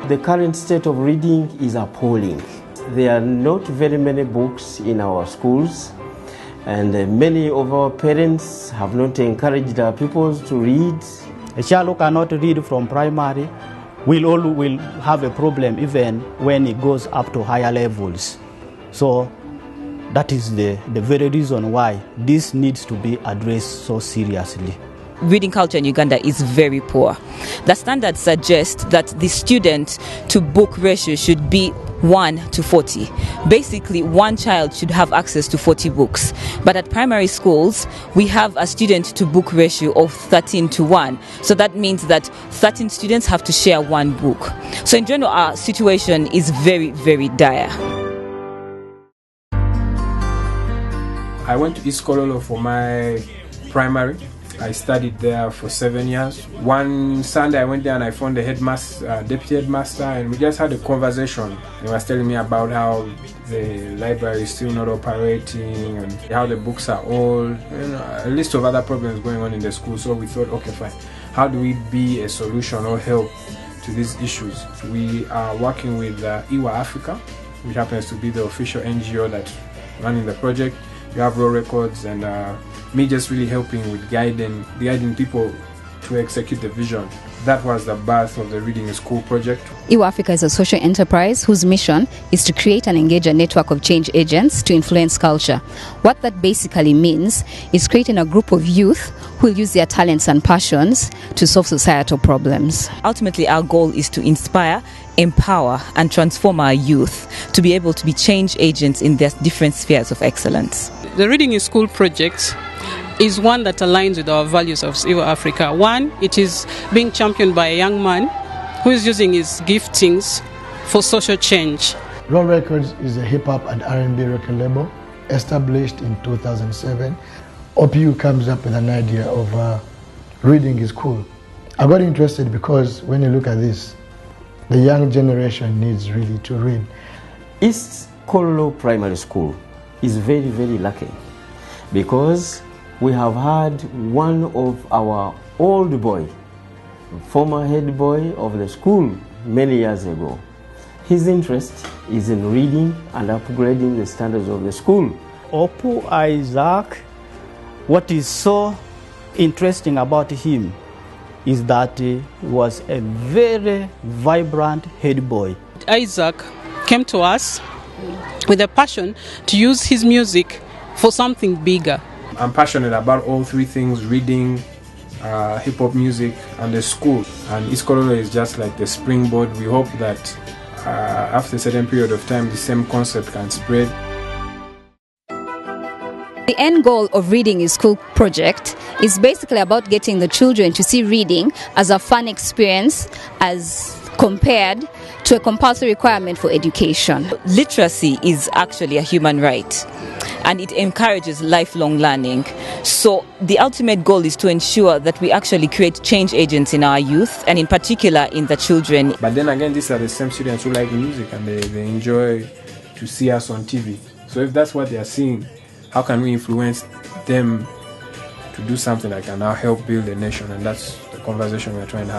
The current state of reading is appalling. There are not very many books in our schools, and many of our parents have not encouraged our pupils to read. A child who cannot read from primary will have a problem even when it goes up to higher levels. So that is the very reason why this needs to be addressed so seriously. Reading culture in Uganda is very poor. The standards suggest that the student to book ratio should be 1 to 40. Basically, one child should have access to 40 books. But at primary schools, we have a student to book ratio of 13 to 1. So that means that 13 students have to share one book. So in general, our situation is very, very dire. I went to East Kololo for my primary. I studied there for 7 years. One Sunday I went there and I found the headmaster, deputy headmaster, and we just had a conversation. He was telling me about how the library is still not operating and how the books are old, a list of other problems going on in the school. So we thought, okay, fine. How do we be a solution or help to these issues? We are working with O.P.U Africa, which happens to be the official NGO that's running the project. We have raw records, and me just really helping with guiding people to execute the vision. That was the birth of the Reading in School project. O.P.U Africa is a social enterprise whose mission is to create and engage a network of change agents to influence culture. What that basically means is creating a group of youth who will use their talents and passions to solve societal problems. Ultimately, our goal is to inspire, empower, and transform our youth to be able to be change agents in their different spheres of excellence. The Reading in School project is one that aligns with our values of O.P.U Africa. One, it is being championed by a young man who is using his giftings for social change. Raw Records is a hip-hop and R&B record label established in 2007. O.P.U comes up with an idea of reading is cool. I got interested because when you look at this, the young generation needs really to read. East Kololo Primary School is very, very lucky because we have had one of our old boy, former head boy of the school many years ago. His interest is in reading and upgrading the standards of the school. O.P.U Isaac, what is so interesting about him is that he was a very vibrant head boy. Isaac came to us with a passion to use his music for something bigger. I'm passionate about all three things: reading, hip-hop music, and the school. And East Kololo is just like the springboard. We hope that after a certain period of time, the same concept can spread. The end goal of Reading in School project is basically about getting the children to see reading as a fun experience as compared to a compulsory requirement for education. Literacy is actually a human right, and it encourages lifelong learning. So the ultimate goal is to ensure that we actually create change agents in our youth, and in particular in the children. But then again, these are the same students who like music and they enjoy to see us on TV. So if that's what they are seeing, how can we influence them to do something that can now help build a nation? And that's the conversation we're trying to have.